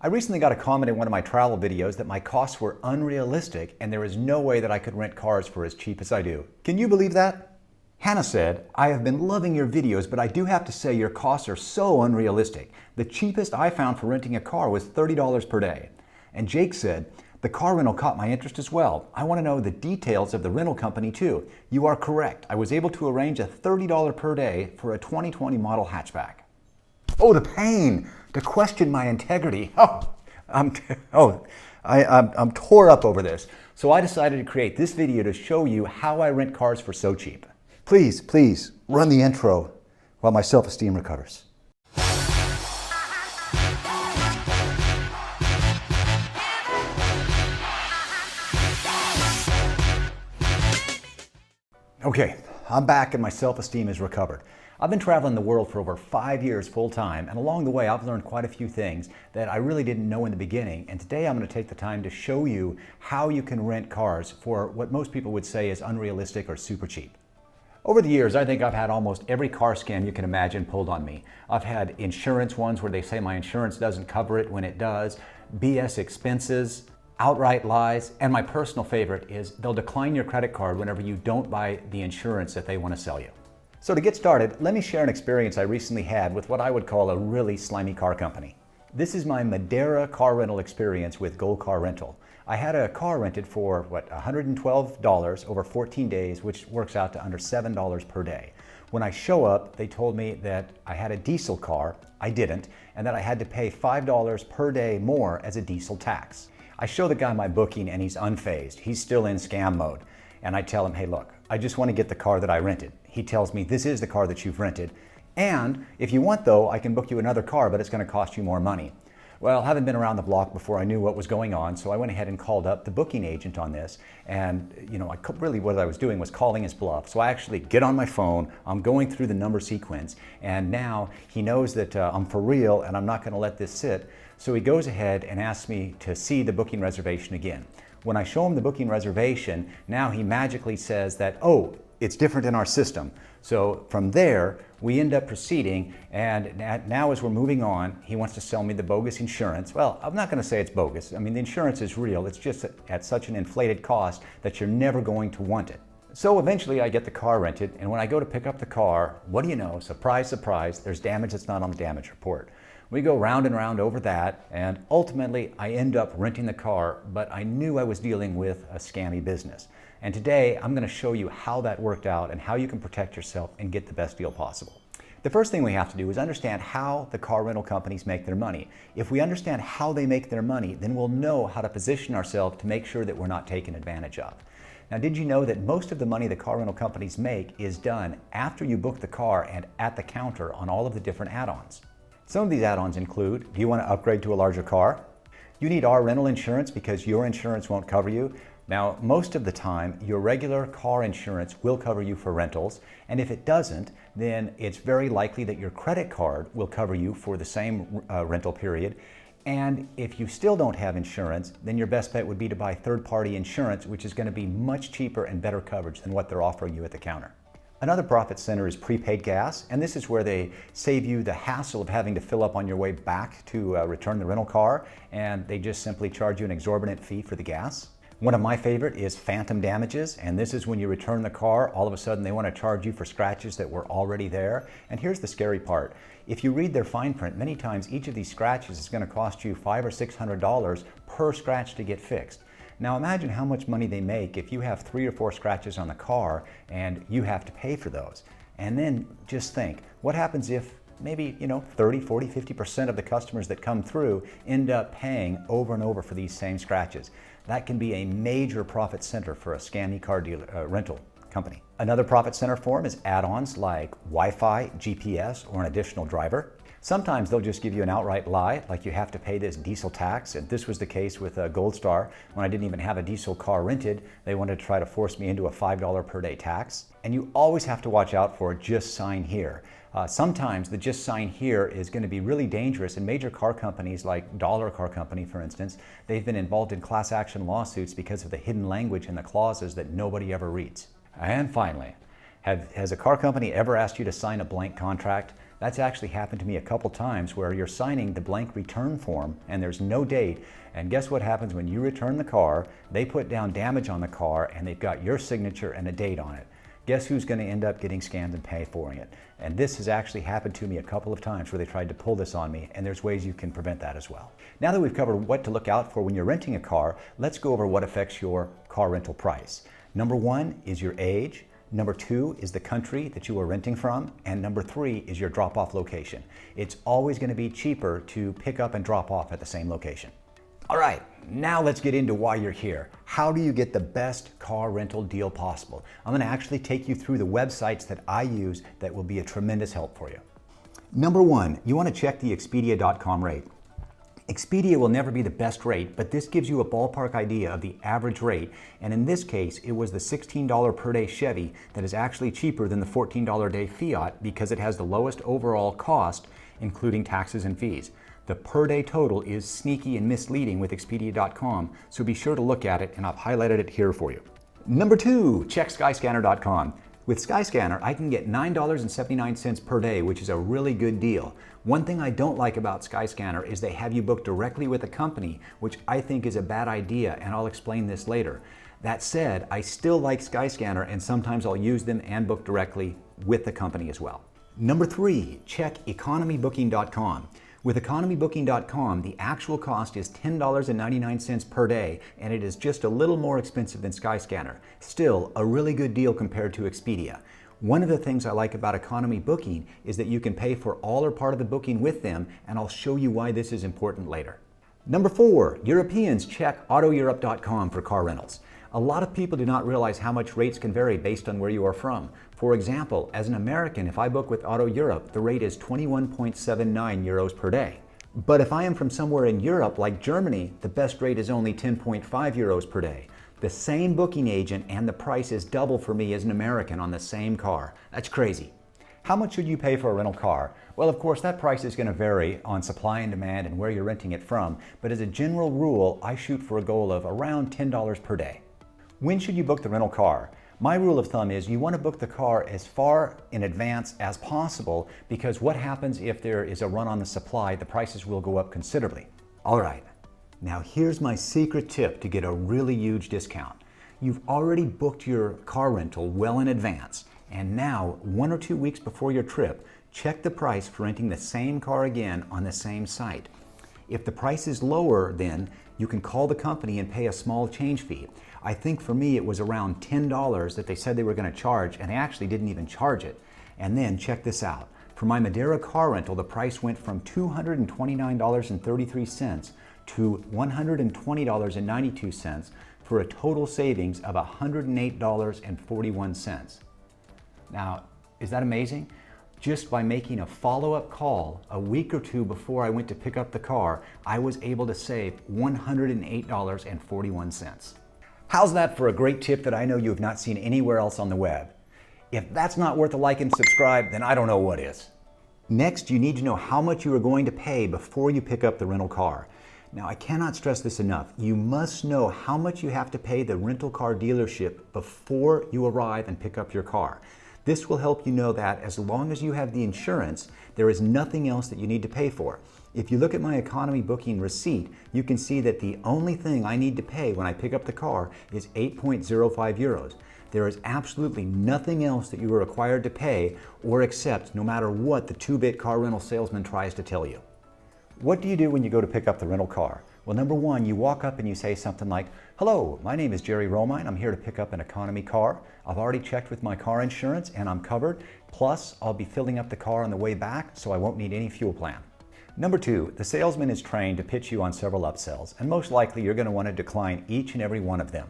I recently got a comment in one of my travel videos that my costs were unrealistic and there is no way that I could rent cars for as cheap as I do. Can you believe that? Hannah said, "I have been loving your videos, but I do have to say your costs are so unrealistic. The cheapest I found for renting a car was $30 per day." And Jake said, "The car rental caught my interest as well. I want to know the details of the rental company too. You are correct. I was able to arrange a $30 per day for a 2020 model hatchback." Oh, the pain to question my integrity. I'm tore up over this. So I decided to create this video to show you how I rent cars for so cheap. Please, run the intro while my self-esteem recovers. Okay, I'm back and my self-esteem is recovered. I've been traveling the world for over 5 years full-time, and along the way I've learned quite a few things that I really didn't know in the beginning, and today I'm going to take the time to show you how you can rent cars for what most people would say is unrealistic or super cheap. Over the years, I think I've had almost every car scam you can imagine pulled on me. I've had insurance ones where they say my insurance doesn't cover it when it does, BS expenses, outright lies, and my personal favorite is they'll decline your credit card whenever you don't buy the insurance that they want to sell you. So to get started, let me share an experience I recently had with what I would call a really slimy car company. This is my Madeira car rental experience with Gold Car Rental. I had a car rented for, $112 over 14 days, which works out to under $7 per day. When I show up, they told me that I had a diesel car, I didn't, and that I had to pay $5 per day more as a diesel tax. I show the guy my booking and he's unfazed. He's still in scam mode. And I tell him, "Hey, look, I just want to get the car that I rented." He tells me, "This is the car that you've rented. And if you want though, I can book you another car, but it's going to cost you more money." Well, I haven't been around the block before I knew what was going on, so I went ahead and called up the booking agent on this. And really what I was doing was calling his bluff. So I actually get on my phone, I'm going through the number sequence, and now he knows that I'm for real and I'm not going to let this sit. So he goes ahead and asks me to see the booking reservation again. When I show him the booking reservation, now he magically says that, "Oh, it's different in our system." So from there, we end up proceeding, and now as we're moving on, he wants to sell me the bogus insurance. Well, I'm not going to say it's bogus. I mean, the insurance is real. It's just at such an inflated cost that you're never going to want it. So eventually I get the car rented, and when I go to pick up the car, what do you know? Surprise, surprise, there's damage that's not on the damage report. We go round and round over that, and ultimately I end up renting the car, but I knew I was dealing with a scammy business. And today I'm going to show you how that worked out and how you can protect yourself and get the best deal possible. The first thing we have to do is understand how the car rental companies make their money. If we understand how they make their money, then we'll know how to position ourselves to make sure that we're not taken advantage of. Now, did you know that most of the money the car rental companies make is done after you book the car and at the counter on all of the different add-ons? Some of these add-ons include, do you want to upgrade to a larger car? You need our rental insurance because your insurance won't cover you. Now, most of the time, your regular car insurance will cover you for rentals, and if it doesn't, then it's very likely that your credit card will cover you for the same rental period. And if you still don't have insurance, then your best bet would be to buy third-party insurance, which is going to be much cheaper and better coverage than what they're offering you at the counter. Another profit center is prepaid gas, and this is where they save you the hassle of having to fill up on your way back to return the rental car, and they just simply charge you an exorbitant fee for the gas. One of my favorite is phantom damages, and this is when you return the car, all of a sudden they want to charge you for scratches that were already there. And here's the scary part. If you read their fine print, many times each of these scratches is going to cost you $500 or $600 per scratch to get fixed. Now imagine how much money they make if you have 3 or 4 scratches on the car and you have to pay for those. And then just think, what happens if maybe 30, 40, 50% of the customers that come through end up paying over and over for these same scratches? That can be a major profit center for a scammy car dealer, rental company. Another profit center form is add-ons like Wi-Fi, GPS, or an additional driver. Sometimes they'll just give you an outright lie, like you have to pay this diesel tax, and this was the case with Gold Star. When I didn't even have a diesel car rented, they wanted to try to force me into a $5 per day tax. And you always have to watch out for just sign here. Sometimes the just sign here is going to be really dangerous, and major car companies like Dollar Car Company, for instance, they've been involved in class action lawsuits because of the hidden language in the clauses that nobody ever reads. And finally, has a car company ever asked you to sign a blank contract? That's actually happened to me a couple times where you're signing the blank return form and there's no date. And guess what happens when you return the car? They put down damage on the car and they've got your signature and a date on it. Guess who's going to end up getting scammed and pay for it? And this has actually happened to me a couple of times where they tried to pull this on me, and there's ways you can prevent that as well. Now that we've covered what to look out for when you're renting a car, let's go over what affects your car rental price. Number 1 is your age. Number 2 is the country that you are renting from. And number 3 is your drop-off location. It's always going to be cheaper to pick up and drop off at the same location. All right, now let's get into why you're here. How do you get the best car rental deal possible? I'm going to actually take you through the websites that I use that will be a tremendous help for you. Number 1, you want to check the Expedia.com rate. Expedia will never be the best rate, but this gives you a ballpark idea of the average rate. And in this case, it was the $16 per day Chevy that is actually cheaper than the $14 a day Fiat because it has the lowest overall cost, including taxes and fees. The per day total is sneaky and misleading with Expedia.com, so be sure to look at it, and I've highlighted it here for you. Number 2, check Skyscanner.com. With Skyscanner, I can get $9.79 per day, which is a really good deal. One thing I don't like about Skyscanner is they have you book directly with a company, which I think is a bad idea, and I'll explain this later. That said, I still like Skyscanner, and sometimes I'll use them and book directly with the company as well. Number 3, check economybooking.com. With economybooking.com, the actual cost is $10.99 per day, and it is just a little more expensive than Skyscanner. Still, a really good deal compared to Expedia. One of the things I like about Economy Booking is that you can pay for all or part of the booking with them, and I'll show you why this is important later. Number 4, Europeans check autoeurope.com for car rentals. A lot of people do not realize how much rates can vary based on where you are from. For example, as an American, if I book with Auto Europe, the rate is 21.79 euros per day. But if I am from somewhere in Europe, like Germany, the best rate is only 10.5 euros per day. The same booking agent and the price is double for me as an American on the same car. That's crazy. How much should you pay for a rental car? Well, of course, that price is going to vary on supply and demand and where you're renting it from, but as a general rule, I shoot for a goal of around $10 per day. When should you book the rental car? My rule of thumb is you want to book the car as far in advance as possible, because what happens if there is a run on the supply, the prices will go up considerably. All right, now here's my secret tip to get a really huge discount. You've already booked your car rental well in advance, and now 1 or 2 weeks before your trip, check the price for renting the same car again on the same site. If the price is lower, then you can call the company and pay a small change fee. I think for me it was around $10 that they said they were going to charge, and they actually didn't even charge it. And then check this out. For my Madeira car rental, the price went from $229.33 to $120.92 for a total savings of $108.41. Now, is that amazing? Just by making a follow-up call a week or two before I went to pick up the car, I was able to save $108.41. How's that for a great tip that I know you have not seen anywhere else on the web? If that's not worth a like and subscribe, then I don't know what is. Next, you need to know how much you are going to pay before you pick up the rental car. Now, I cannot stress this enough. You must know how much you have to pay the rental car dealership before you arrive and pick up your car. This will help you know that as long as you have the insurance, there is nothing else that you need to pay for. If you look at my economy booking receipt, you can see that the only thing I need to pay when I pick up the car is 8.05 euros. There is absolutely nothing else that you are required to pay or accept, no matter what the 2-bit car rental salesman tries to tell you. What do you do when you go to pick up the rental car? Well, number 1, you walk up and you say something like, "Hello, my name is Jerry Romine. I'm here to pick up an economy car. I've already checked with my car insurance and I'm covered. Plus, I'll be filling up the car on the way back, so I won't need any fuel plan." Number 2, the salesman is trained to pitch you on several upsells, and most likely you're going to want to decline each and every one of them.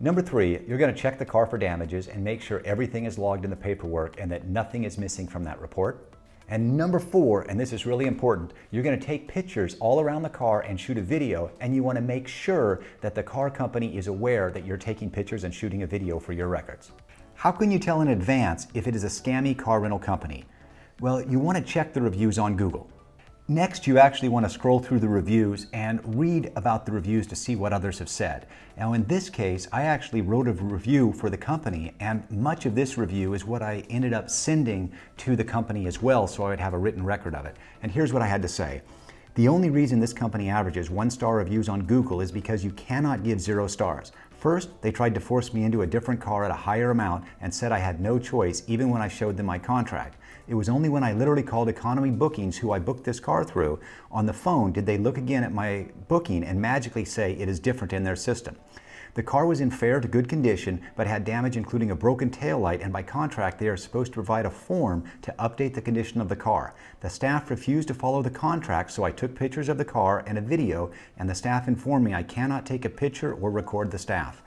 Number 3, you're going to check the car for damages and make sure everything is logged in the paperwork and that nothing is missing from that report. And number 4, and this is really important, you're going to take pictures all around the car and shoot a video, and you want to make sure that the car company is aware that you're taking pictures and shooting a video for your records. How can you tell in advance if it is a scammy car rental company? Well, you want to check the reviews on Google. Next, you actually want to scroll through the reviews and read about the reviews to see what others have said. Now in this case, I actually wrote a review for the company, and much of this review is what I ended up sending to the company as well, so I would have a written record of it. And here's what I had to say. The only reason this company averages 1-star reviews on Google is because you cannot give 0 stars. First, they tried to force me into a different car at a higher amount and said I had no choice even when I showed them my contract. It was only when I literally called Economy Bookings, who I booked this car through, on the phone did they look again at my booking and magically say it is different in their system. The car was in fair to good condition, but had damage including a broken taillight, and by contract they are supposed to provide a form to update the condition of the car. The staff refused to follow the contract, so I took pictures of the car and a video, and the staff informed me I cannot take a picture or record the staff.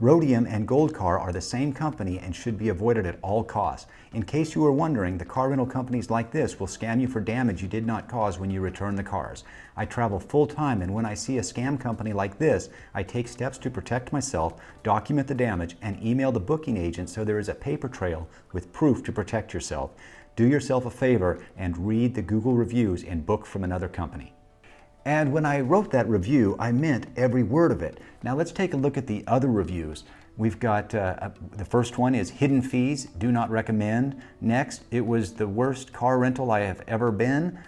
Rhodium and Gold Car are the same company and should be avoided at all costs. In case you were wondering, the car rental companies like this will scam you for damage you did not cause when you return the cars. I travel full time, and when I see a scam company like this, I take steps to protect myself, document the damage, and email the booking agent so there is a paper trail with proof to protect yourself. Do yourself a favor and read the Google reviews and book from another company. And when I wrote that review, I meant every word of it. Now let's take a look at the other reviews. We've got, the first one is hidden fees, do not recommend. Next, it was the worst car rental I have ever been.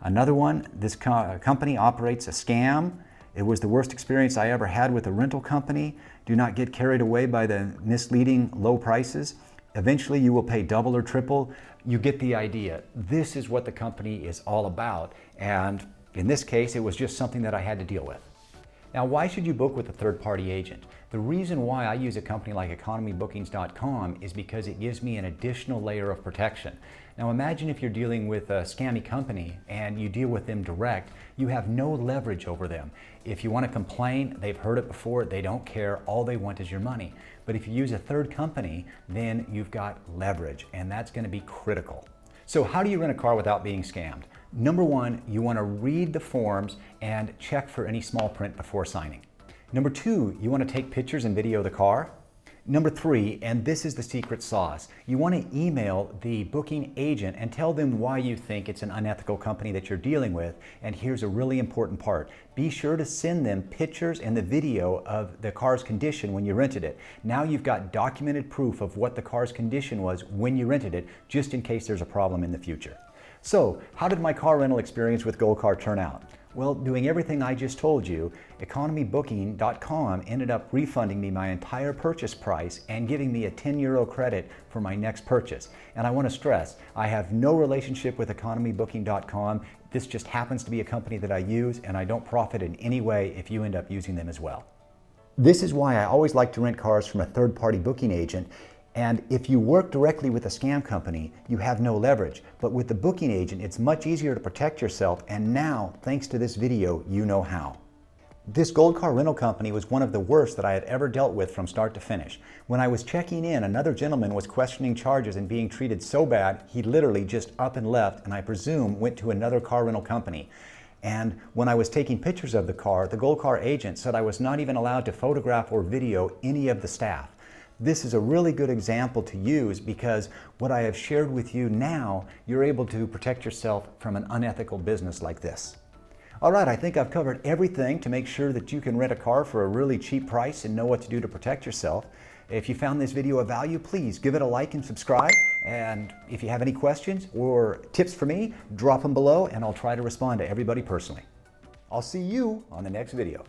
Another one, this company operates a scam. It was the worst experience I ever had with a rental company. Do not get carried away by the misleading low prices. Eventually you will pay double or triple. You get the idea. This is what the company is all about. And in this case, it was just something that I had to deal with. Now, why should you book with a third-party agent? The reason why I use a company like economybookings.com is because it gives me an additional layer of protection. Now, imagine if you're dealing with a scammy company and you deal with them direct, you have no leverage over them. If you want to complain, they've heard it before, they don't care, all they want is your money. But if you use a third company, then you've got leverage, and that's going to be critical. So how do you rent a car without being scammed? Number one, you want to read the forms and check for any small print before signing. Number two, you want to take pictures and video the car. Number three, and this is the secret sauce, you want to email the booking agent and tell them why you think it's an unethical company that you're dealing with. And here's a really important part. Be sure to send them pictures and the video of the car's condition when you rented it. Now you've got documented proof of what the car's condition was when you rented it, just in case there's a problem in the future. So, how did my car rental experience with Gold Car turn out? Well, doing everything I just told you, economybooking.com ended up refunding me my entire purchase price and giving me a €10 credit for my next purchase. And I want to stress, I have no relationship with economybooking.com. This just happens to be a company that I use, and I don't profit in any way if you end up using them as well. This is why I always like to rent cars from a third-party booking agent. And if you work directly with a scam company, you have no leverage. But with the booking agent, it's much easier to protect yourself, and now, thanks to this video, you know how. This Gold Car rental company was one of the worst that I had ever dealt with from start to finish. When I was checking in, another gentleman was questioning charges and being treated so bad, he literally just up and left, and I presume went to another car rental company. And when I was taking pictures of the car, the Gold Car agent said I was not even allowed to photograph or video any of the staff. This is a really good example to use because what I have shared with you now, you're able to protect yourself from an unethical business like this. All right, I think I've covered everything to make sure that you can rent a car for a really cheap price and know what to do to protect yourself. If you found this video of value, please give it a like and subscribe. And if you have any questions or tips for me, drop them below and I'll try to respond to everybody personally. I'll see you on the next video.